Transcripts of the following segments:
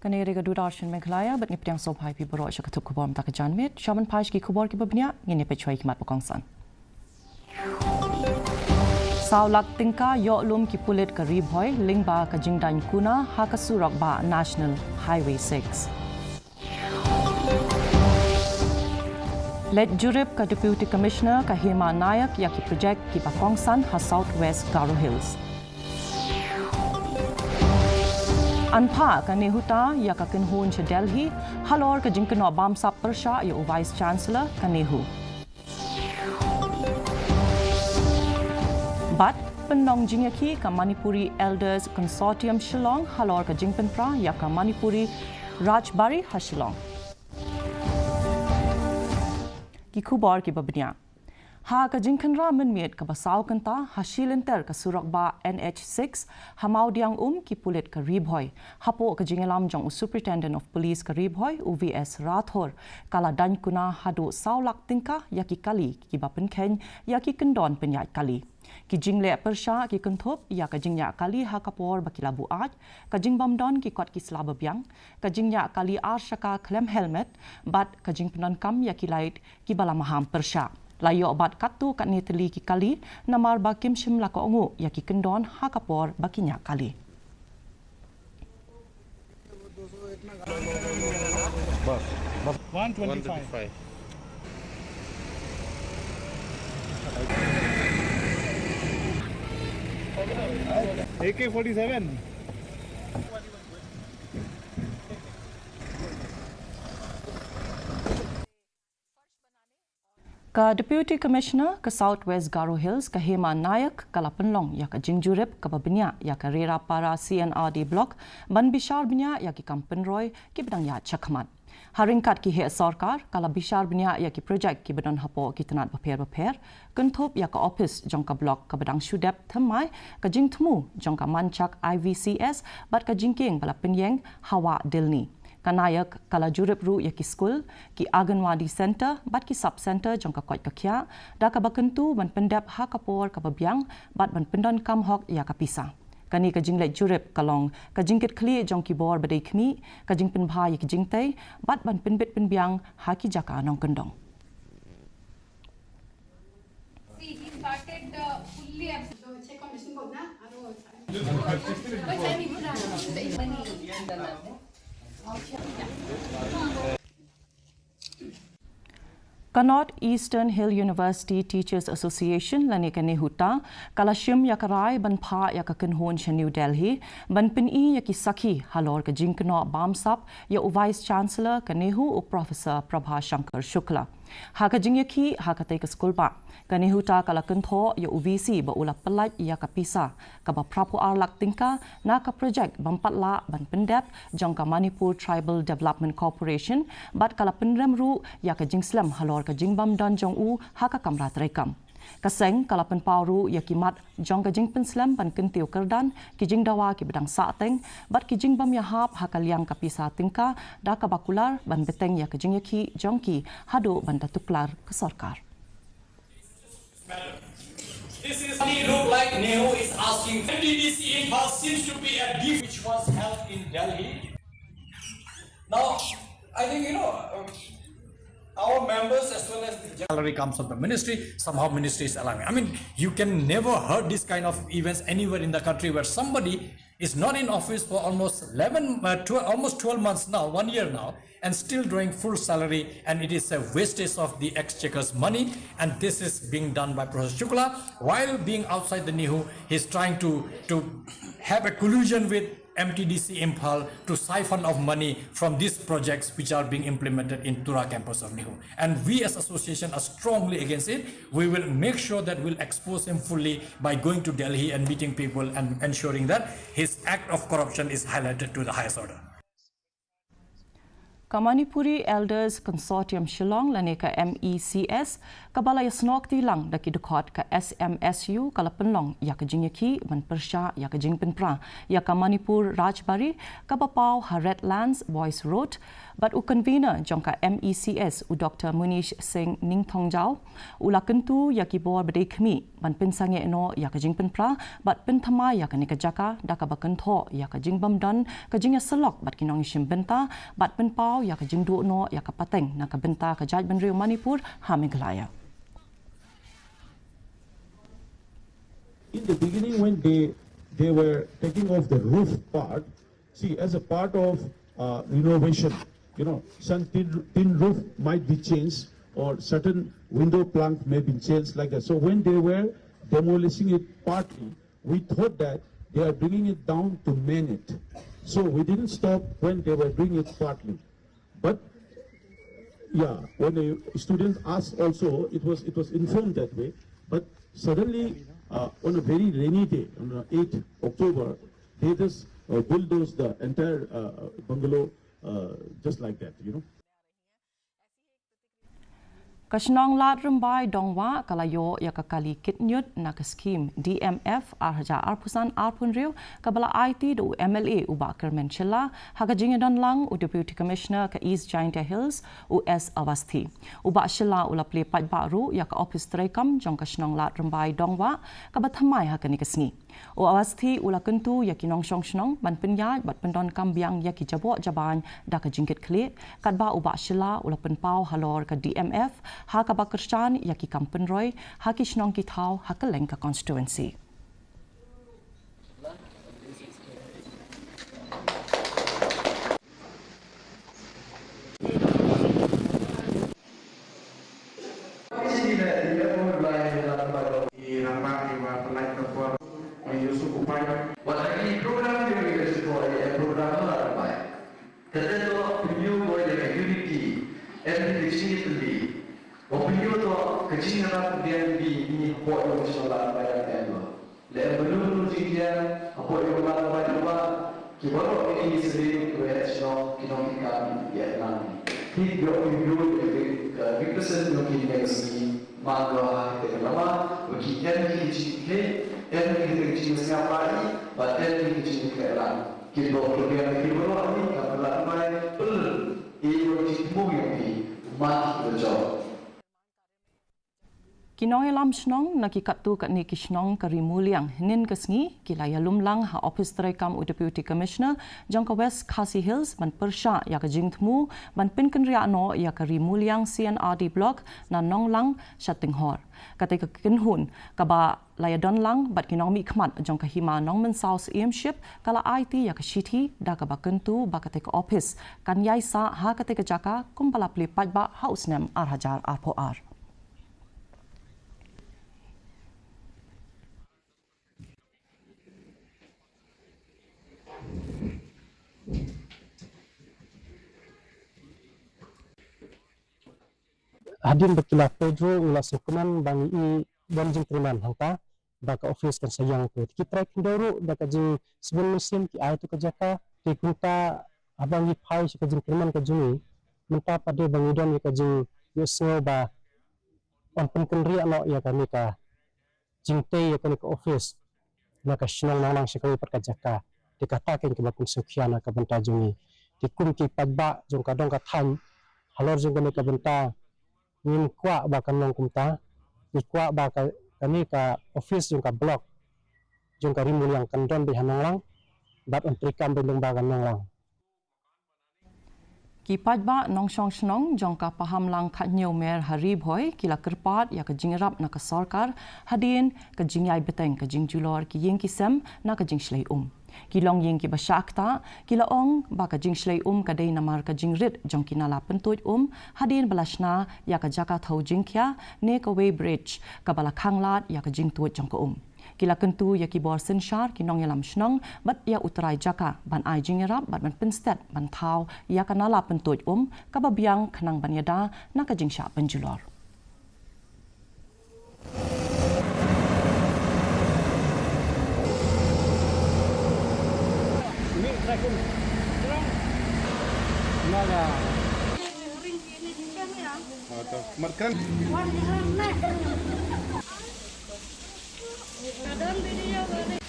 Kani rega Durarshan Meghalaya, but Nipiang Sopai people Rocha Katukubom Takajanmit, Shaman Pashki Kuborki Babnia, Nipechway Matpokongsan. Saulak Tinka, Yotlum Kipulit Karibhoy, Lingba Kajingdan Kuna, Hakasurokba National Highway 6. Let Jurip ka Deputy Commissioner Kahima Nayak Yaki Project Kipakongsan ha Southwest Garo Hills. Anpa ka Nehuta Yaka Kinhun cha Delhi, Halor ka Jinkano Bamsap Persha ya Vice Chancellor ka Nehu. But Penong Jingyaki ka Manipuri Elders Consortium Shillong, Halor ka Jingpenpra Yaka Manipuri Rajbari ha Shillong. Kikubor ki babnya ha ka jingkhanra menmiet ka basaw kanta hasilinter ka surakba NH6 hamaudiang ki pulit ka ribhoy hapo ka jingelam jong Superintendent of Police ka ribhoy UVS Rathor kala dan kuna hadu saulak tingka yaki kali ki bapenkhen yaki kendon penyat kali ki jingle persha ki kenthop ya ka jingnya kali ha kapor bakilabu aj ka jingbam don ki kot ki slababyang ka jingnya kali arshaka klem helmet bat ka jingpenon kam ya ki light ki balamaham persha layo bat katu kat neteli ki kali namar bakim shimla ko ongu ya ki kendon ha kapor bakinya kali bus 125 AK-47 ka Deputy Commissioner ka Southwest Garo Hills ka Hema Nayak kala penlong ya ka Jingjurip ka babnya ya ka Rera para CNRD block ban bishar bnya ya ki Kampenroy ki bedang ya Chakmat haringkat ki he sarkar kala bishar bnya ya ki project ki bedan hapo ki tanat baper kenthop ya ka office jong ka block ka bedang shudap thamai ka jingthmu jong ka manchak IVCS bat ka jingking bala penyeng hawa dilni Kanayak kala jurip ru ya ki school ki Anganwadi center bat ki sub center jong ka kwat ka kya da ka bakentu ban pendap ha kapor ka babyang bat ban pendon kam hok ya ka pisa kani ka jinglet jurip kalong ka jingkit kli jong ki bor badai khmi ka jingpen bha ya ki jingtai bat ban penbit penbyang ha ki jaka nong kendong see he started fully so check commission board na aro Kanot Eastern Hill University Teachers Association lani ka Nehuta kalashim yakarai ban pha yakakenhon cha New Delhi ban pini yaki sakhi halor ka jinkno bamsap ya Vice Chancellor ka Nehu Professor Prabha Shankar Shukla ha ka jingyaki ha ka tai ka school pa ka Nehuta kalakentho ya UVC ba ula pelat ya ka pisa ka ba prapo arlak tingka na ka project bampatla ban pendap jong ka Manipur Tribal Development Corporation bat kala penremru ya ka jingslam halor ka jingbam don jong u ha ka kamra trekam kaseng kala penpauru ya kimat jong ka jingpen slam ban kentiu kerdan ki jingdawa ki bedang sateng bat ki jingbam ya hap ha kaliang ka pisa tingka da ka bakular ban beteng ya ka jingyaki jongki hado ban datuklar ke sarkar. This is look like Nehru is asking. MDDC Impulse seems to be a gift which was held in Delhi. Now, I think our members as well as the salary comes from the ministry. Somehow ministry is allowing. I mean, you can never heard this kind of events anywhere in the country where somebody is not in office for almost 12 months now, 1 year now, and still drawing full salary, and it is a wastage of the exchequer's money, and this is being done by Professor Shukla. While being outside the NEHU, he's trying to have a collusion with MTDC Impal to siphon of money from these projects which are being implemented in Tura campus of NEHU. And we as association are strongly against it. We will make sure that we'll expose him fully by going to Delhi and meeting people and ensuring that his act of corruption is highlighted to the highest order. Kamanipuri Elders Consortium Shillong laneka MECS kabala ya snok tilang daki dekot ke SMSU kala penlong ya ke jingyaki ban persya ya ke jing penpra ya Kamanipur Rajbari kabapau ha Redlands Boys Road but u convener jongka MECS u Dr Munish Singh Ningthongjau ula kentu ya ki bor bedai khmi ban pensange no ya ke jing penpra but penthama ya ke nika jaka daka bakentho ya ke jing bamdan ke jingya selok bat kinong ishim benta bat penpau ya ke jing no ya ke pateng na ke benta ke jaj benriu Manipur ha Meghalaya. In the beginning, when they were taking off the roof part, see, as a part of renovation, some tin roof might be changed or certain window plank may be changed like that. So when they were demolishing it partly, we thought that they are bringing it down to main it. So we didn't stop when they were doing it partly. But yeah, when the students asked also, it was informed that way. But suddenly, on a very rainy day, on 8 October, they just bulldozed the entire bungalow just like that, Kashnong lat rumbai dongwa kalayo ya kakali kitnyut na skim DMF arhaja arpusan arpunriu kabala IT do MLA uba kermen chilla hagajing don lang u Deputy Commissioner ka East Giant Hills US Avasthi uba chilla ula ple pat baru ya ka office trekam jong kashnong lat rumbai dongwa kabathamai hakani kasni o Avasthi ula kentu ya kinong shnong ban penyaj bat pendon kambiang ya ki jabo jaban da ka jingkit kle kadba uba chilla ula penpau halor ka DMF ha ka bakershan ya ki kampen roy ha ki shnong ki thau ha ka lengka constituency. Kinong elam shnong nakikatu kat ni kishnong karimuliang nin kesngi kilaya lumlang ha office trekam u Deputy Commissioner jangka West KHASI Hills ban persha ya ka jingthmu ban pinken ria no ya karimuliang CNRD block na nonglang shatinghor katika kinhun kaba laya donlang bat kinong mi khmat jangka hima nongmen south aimship kala IT ya ka shithi da ka bakentu ba katika office kan yai sa ha katika jaka kumpala pli pajba house nem arhajar arpoar. Hadim bekilah Pedro ulah sukuman bangi i banjing triman hangta baka office kan sayang tu kita kendoro baka jing sebelum musim ki ai tu kejaka ti kunta abang i pai si kejing triman ka juni menta pada bangudan ka jing yusno ba on penken ria no ya kami ka jing te ya kami ka office maka shnong nang sekali perkajaka dikatakan ke bakun sukiana ka benta jungi ti kum ki pagba jong kadong ka than halor jong kami ka benta nin kwa ba kanong kumta ni kwa ba ka kani ka office yung ka block yung ka rimul yang kandon bihanang lang bat untrikam bilong ba kanong lang ki pajba nong shong shnong jong ka paham lang khat nyeu mer harib hoy kila kerpat ya ka jingrap na ka sarkar hadin ka jingyai beteng ka jingjulor ki yeng ki sem na ka jingshlei kilong yeng ki basyakta kila ong ba ka jingshlei ka dei namar ka jingrit jong kinala pentuj hadin balashna ya ka jaka thau jingkya ne ka way bridge ka bala khanglat ya ka jingtuj jong ka kila kentu ya ki bor senshar kinong yalam shnong bat ya utrai jaka ban ai jingerap bat ban pinstet ban thau ya ka nala pentuj ka babiang khnang banyada na ka jingsha penjulor.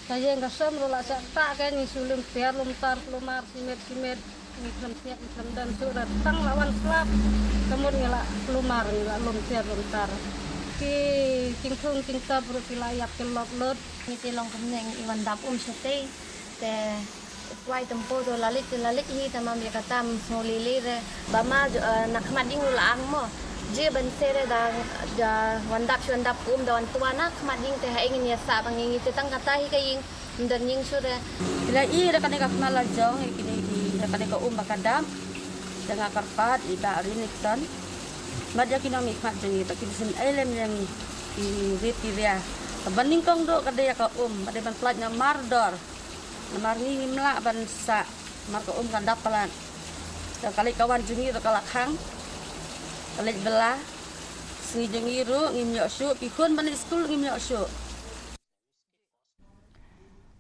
Saya nggak semua lah tak kan ni sulim tiar lumtar lumar simet ikram siap ikram dan surat tang lawan selap kemudian lah lumar lah lumtar ki cingkung cingta perut wilayah kelop lot ni telong kemneng iwan dap sete te wai tempo do lalit hi tamam ya katam solilire bama nakmading ulang mo je ban sere da wandap da tuana kmading te ingin ya sa bangingi te tang kata hi kaing dan ning sure bila i da kaneka kenal jong ikini da kaneka bakadam dengan karpat ida rinikton madya kinami khat jengi ta kisin elem yang i retiria banding kong do kadaya ka ade ban plat na mardor namar ni mla ban sa mar ka kan dapalan da kali kawan jengi da kalakhang kali belah si jengi ru ngimyo syu pikun ban school ngimyo syu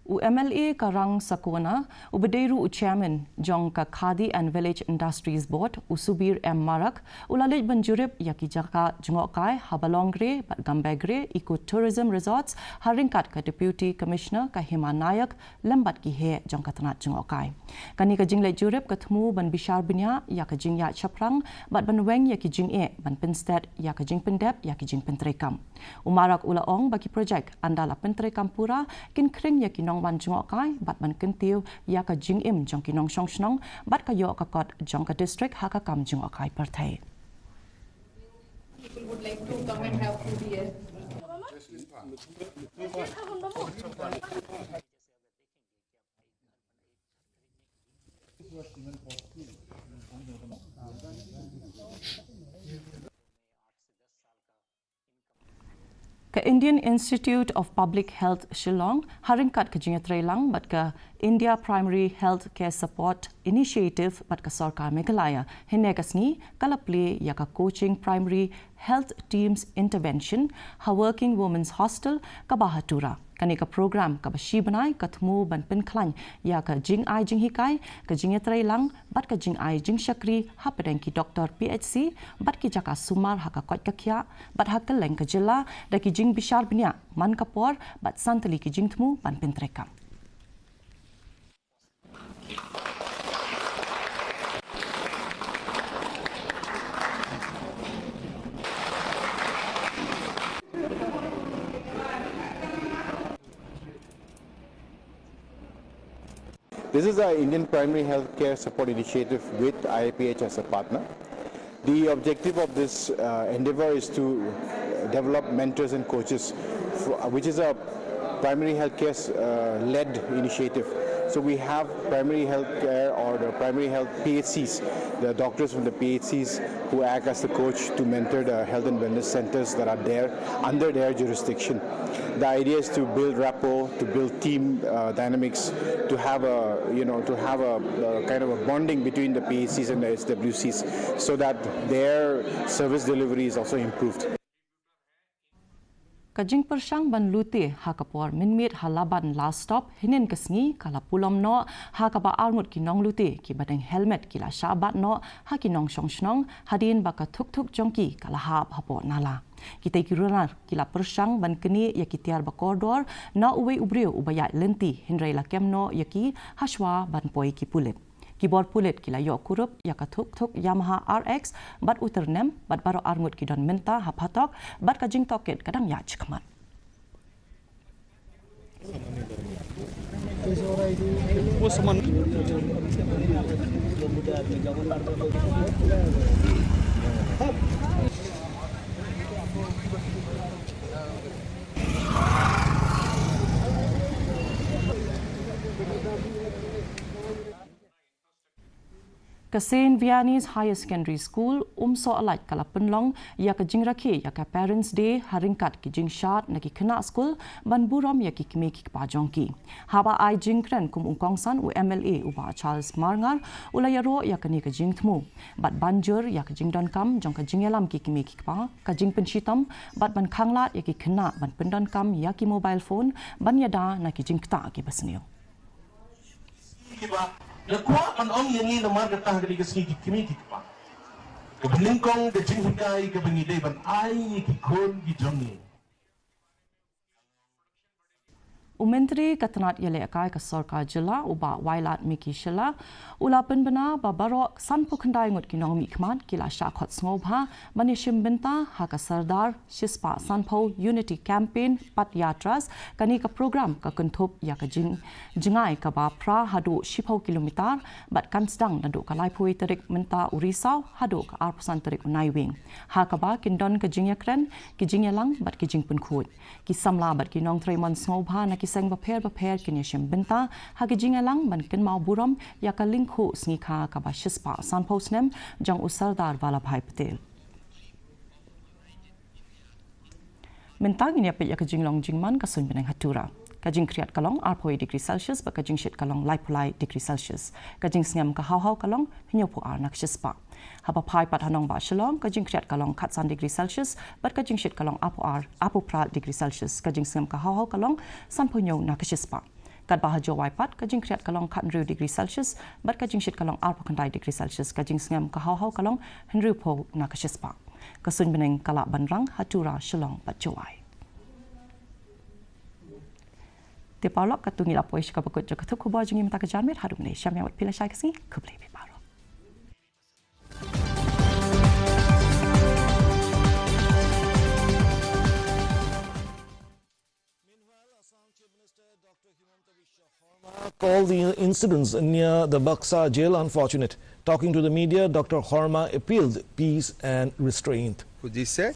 MLA Karang Sakwana, Ubaderu Chairman, Jong Khadi and Village Industries Board, Usubir M. Marak, Ulalit Banjurip, Yakijaka, Jungokai, Habalongre, Gambegre, Eco-Tourism Resorts, Haringkat ka Deputy Commissioner ka Himanayak, Lembat ki he Jong Katanat Jungokai. Kani ka Jingle Jurip katmu ban Bishar Binya, Yakajing Ya Chaprang, Bat Ban Weng Yakijing E, Ban Pinstead, Yakajing Pendep, Yakijing Pentrekam. Umarak Ulaong bagi projek Andala Pentrekam Pura, Kin Kring Yakinong wan jungokai bat man kentiu ya ka jing im jong kinong shong shnong bat ka yo ka kot jong ka district ha ka kam jungokai parthai. People would like to come and have food here. Ka Indian Institute of Public Health Shillong, haringkat ka jingatreilang bat ka India Primary Health Care Support Initiative bat ka Sarkar Meghalaya, hinekasni kalapli ya ka Coaching Primary Health Teams Intervention, ha Working Women's Hostel ka Bahatura. Kani ka program ka bashi banai katmu ban penklan ya ka jing ai jing hikai ka jingatreilang bat ka jing ai jing shakri ha pedeng ki doktor PHC bat ki jaka sumar ha ka kot ka kya bat ha ka leng ka jilla da ki jing bishar bnya man kapor bat santali ki jing tmu ban pentrekam. This is our Indian Primary Health Care Support Initiative with IAPH as a partner. The objective of this endeavor is to develop mentors and coaches, which is a primary health care led initiative. So we have primary health care or the primary health PHCs, the doctors from the PHCs who act as the coach to mentor the health and wellness centers that are there under their jurisdiction. The idea is to build rapport, to build team dynamics, to have a kind of a bonding between the PHCs and the SWCs, so that their service delivery is also improved. Kajing persang ban lute ha kapor minmit halaban last stop hinin kasngi kala pulom no ha ka ba armut ki nong lute ki badeng helmet ki la shabat no ha ki nong shong shnong hadin baka thuk jongki kala hap hapo nala kita kirunar kila persang ban keni ya kitiar ba koridor na uwe ubreu ubaya lenti hinrai la kemno yaki hashwa ban poi ki pulet keyboard pulet kila yo kurup ya ka thuk Yamaha RX bat uternem bat baro armut ki don menta hapatok bat ka jing toket kadang ya chikmat. Ka St. Vianney's Higher Secondary School umso alait kala penlong ya ka jingrakhe ya ka Parents Day haringkat ki jingshat na ki kena school ban burom ya ki kime ki pajongki haba ai jingkran kum ungkongsan u MLA uba Charles Marngar ulayaro ya ka ni ka jingthmu bat banjur ya ka jingdon kam jong ka jingelam ki kime ki pa ka jing penshitam bat ban khanglat ya ki kena ban pendon kam ya ki mobile phone ban yada na ki jingta ki basneo Ya kuat an om yang ini nomor kata hari kesini kimi kita. Kebeningkong ke jingkai ke bengidai ban ai kikon kijongi. Menteri Katanat Yale Akai ke Sarkar Jila uba Wailat Miki Shila ula penbena babarok sanpu kendai ngut kinong mikmat kila syakot ngobha manishim benta haka sardar shispa sanpo unity campaign pat yatras kani ka program ka kuntup ya ka jingai ka ba pra hadu 10 kilometer bat kan sedang nadu ka laipui terik menta urisau hadu ka arpusan terik unaiwing haka ba kindon ka jingya kren ki jingya lang bat ki jing pun khut ki samla bat kinong treimon ngobha na kiseng baper kinyashim benta hagi jingalang ban ken mau buram ya ka lingkhu sngikha ka ba shispa sanposnem jang usardar Vallabhai Patel mentang ini apa ya ka jinglong jingman ka sun benang hatura ka jing kriat kalong 4°C ba ka jing shit kalong laipulai °C ka jing sngam ka hau kalong hinyopu nak shispa haba pai pat hanong ba shalom ka jing kriat kalong khatsan °C bat ka jing shit kalong apu pra °C ka jing sngam ka hau kalong sampunyo nak shispa kat bah jo wai pat ka jing kriat kalong khat °C bat ka jing shit kalong kandai °C ka jing sngam ka hau kalong henru po nak shispa ka sun beneng kala banrang hatura shalom bat jowai te palok ka tungi lapoi shika bakut jo ka thuku ba jingi mata ka janmet harum ne shamya wat pila shai kasi kuble bi paro called the incidents near the Buxa jail unfortunate. Talking to the media, Dr. Horma appealed peace and restraint. Could you say?